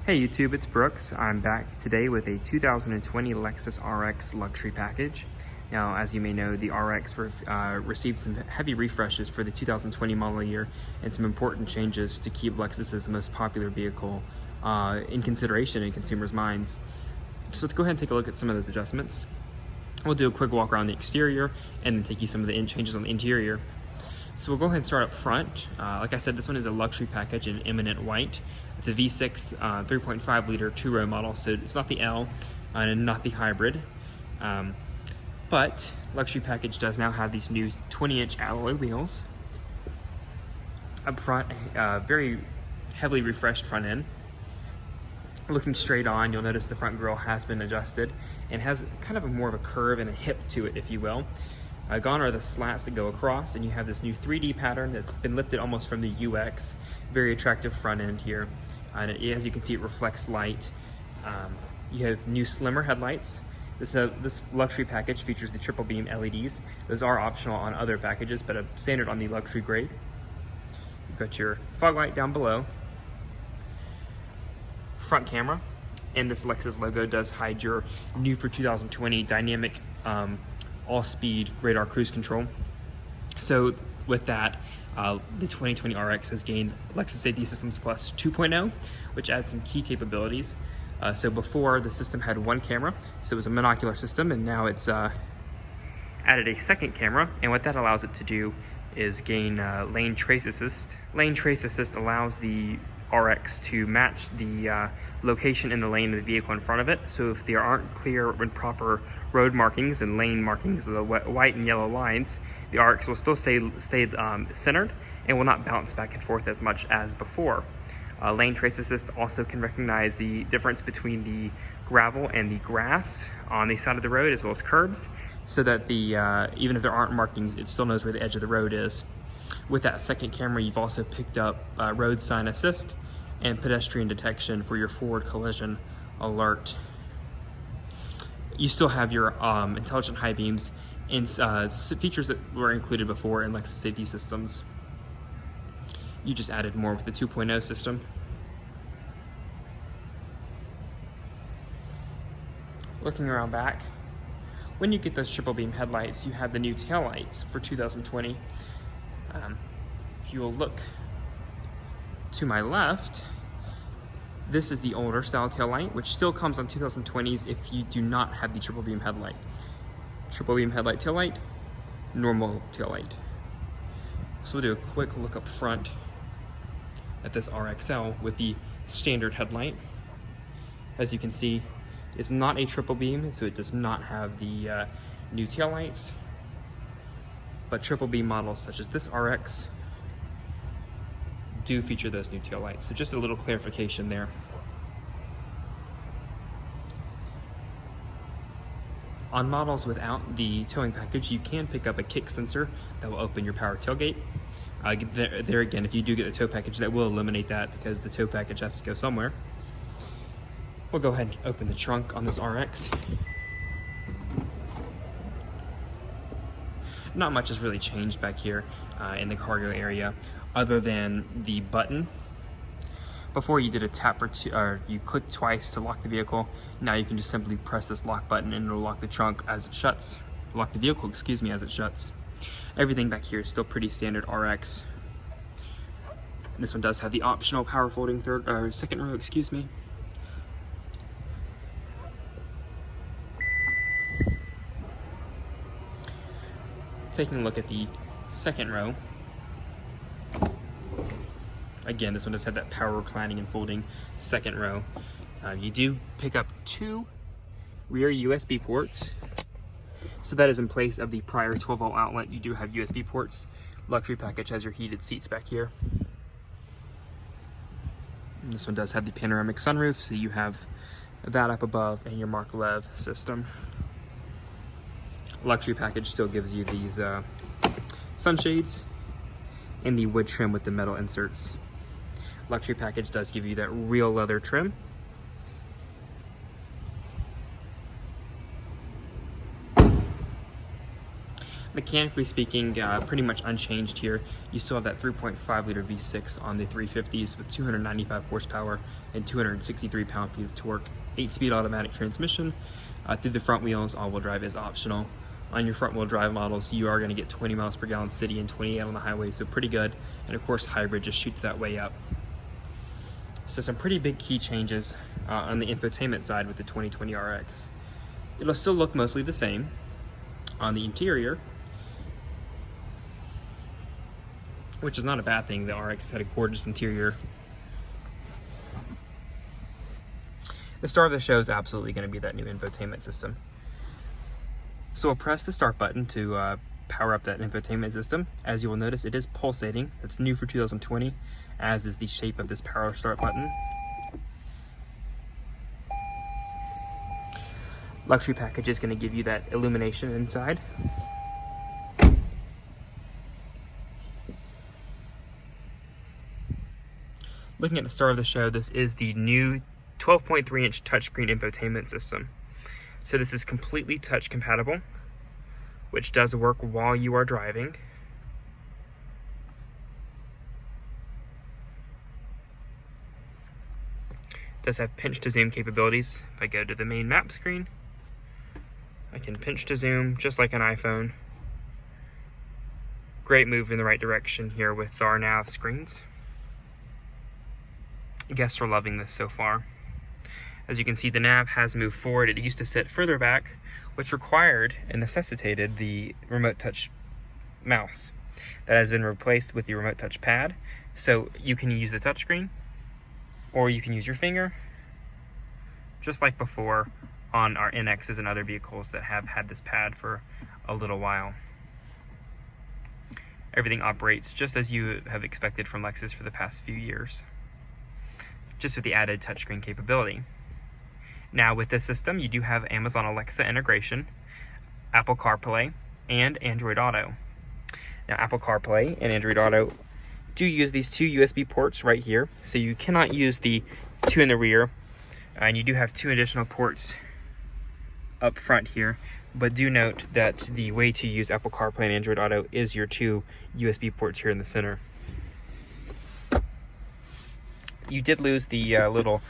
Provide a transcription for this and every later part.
Hey YouTube, it's Brooks. I'm back today with a 2020 Lexus RX luxury package. Now, as you may know, the RX received some heavy refreshes for the 2020 model year and some important changes to keep Lexus's most popular vehicle in consideration in consumers' minds. So let's go ahead and take a look at some of those adjustments. We'll do a quick walk around the exterior and then take you some of the changes on the interior. So we'll go ahead and start up front. Like I said, this one is a luxury package in eminent white. It's a V6 3.5 liter two-row model, so it's not the L and not the hybrid. But luxury package does now have these new 20-inch alloy wheels. Up front, very heavily refreshed front end. Looking straight on, you'll notice the front grille has been adjusted and has kind of more of a curve and a hip to it, if you will. Gone are the slats that go across, and you have this new 3D pattern that's been lifted almost from the UX. Very attractive front end here. And as you can see, it reflects light. You have new slimmer headlights. This luxury package features the triple beam LEDs. Those are optional on other packages, but standard on the luxury grade. You've got your fog light down below. Front camera, and this Lexus logo does hide your new for 2020 dynamic all-speed radar cruise control. So with that, the 2020 RX has gained Lexus Safety Systems Plus 2.0, which adds some key capabilities. So before, the system had one camera, so it was a monocular system, and now it's added a second camera, and what that allows it to do is gain lane trace assist. Lane trace assist allows the RX to match the location in the lane of the vehicle in front of it. So if there aren't clear and proper road markings and lane markings, the white and yellow lines, the RX will still stay centered and will not bounce back and forth as much as before. Lane trace assist also can recognize the difference between the gravel and the grass on the side of the road, as well as curbs, so that even if there aren't markings, it still knows where the edge of the road is. With that second camera, you've also picked up road sign assist and pedestrian detection for your forward collision alert. You still have your intelligent high beams and features that were included before in Lexus Safety Systems. You just added more with the 2.0 system. Looking around back, when you get those triple beam headlights, you have the new taillights for 2020. If you will look to my left, this is the older style taillight, which still comes on 2020s if you do not have the triple beam headlight. Triple beam headlight taillight, normal taillight. So we'll do a quick look up front at this RXL with the standard headlight. As you can see, it's not a triple beam, so it does not have the new taillights. But triple beam models such as this RX do feature those new taillights. So just a little clarification there. On models without the towing package, you can pick up a kick sensor that will open your power tailgate. There again, if you do get the tow package, that will eliminate that because the tow package has to go somewhere. We'll go ahead and open the trunk on this RX. Not much has really changed back here in the cargo area, other than the button. Before you did a tap or two, or you clicked twice to lock the vehicle. Now you can just simply press this lock button and it'll lock the trunk as it shuts. Lock the vehicle, excuse me, as it shuts. Everything back here is still pretty standard RX. And this one does have the optional power folding second row, excuse me. Taking a look at the second row. Again, this one does have that power reclining and folding second row. You do pick up two rear USB ports. So that is in place of the prior 12-volt outlet. You do have USB ports. Luxury package has your heated seats back here. And this one does have the panoramic sunroof, so you have that up above and your Mark Lev system. Luxury package still gives you these sunshades and the wood trim with the metal inserts. Luxury package does give you that real leather trim. Mechanically speaking, pretty much unchanged here. You still have that 3.5 liter V6 on the 350s with 295 horsepower and 263 pound-feet of torque. 8-speed automatic transmission. Through the front wheels, all-wheel drive is optional. On your front-wheel drive models, you are going to get 20 miles per gallon city and 28 on the highway, so pretty good. And of course, hybrid just shoots that way up. So some pretty big key changes on the infotainment side with the 2020 RX. It'll still look mostly the same. On the interior, which is not a bad thing, the RX had a gorgeous interior. The star of the show is absolutely going to be that new infotainment system. So we'll press the start button to power up that infotainment system. As you will notice, it is pulsating. That's new for 2020, as is the shape of this power start button. Luxury package is going to give you that illumination inside. Looking at the star of the show, this is the new 12.3-inch touchscreen infotainment system. So this is completely touch compatible, which does work while you are driving. It does have pinch to zoom capabilities. If I go to the main map screen, I can pinch to zoom just like an iPhone. Great move in the right direction here with our nav screens. Guests are loving this so far. As you can see, the nav has moved forward. It used to sit further back, which required and necessitated the remote touch mouse. That has been replaced with the remote touch pad. So you can use the touchscreen, or you can use your finger, just like before on our NXs and other vehicles that have had this pad for a little while. Everything operates just as you have expected from Lexus for the past few years, just with the added touchscreen capability. Now with this system, you do have Amazon Alexa integration, Apple CarPlay, and Android Auto. Now Apple CarPlay and Android Auto do use these two USB ports right here, so you cannot use the two in the rear, and you do have two additional ports up front here, but do note that the way to use Apple CarPlay and Android Auto is your two USB ports here in the center. You did lose the little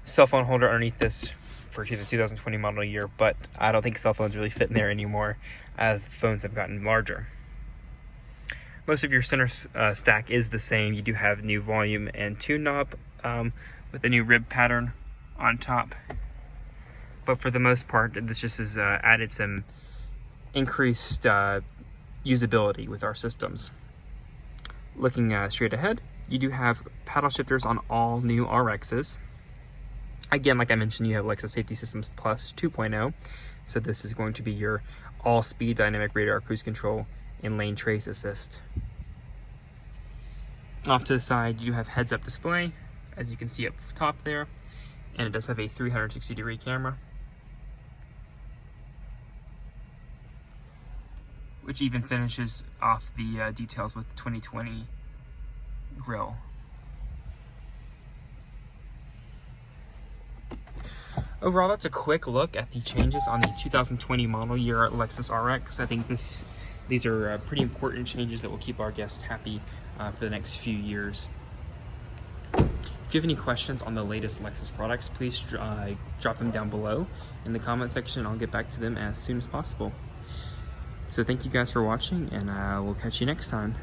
cell phone holder underneath this for the 2020 model year, but I don't think cell phones really fit in there anymore as phones have gotten larger. Most of your center stack is the same. You do have new volume and tune knob with a new rib pattern on top. But for the most part, this just has added some increased usability with our systems. Looking straight ahead, you do have paddle shifters on all new RXs. Again, like I mentioned, you have Lexus Safety Systems Plus 2.0. So this is going to be your all-speed dynamic radar cruise control and lane trace assist. Off to the side, you have heads-up display, as you can see up top there, and it does have a 360-degree camera, which even finishes off the details with 2020 grille. Overall, that's a quick look at the changes on the 2020 model year Lexus RX. I think these are pretty important changes that will keep our guests happy for the next few years. If you have any questions on the latest Lexus products, please drop them down below in the comment section, and I'll get back to them as soon as possible. So thank you guys for watching, and we'll catch you next time.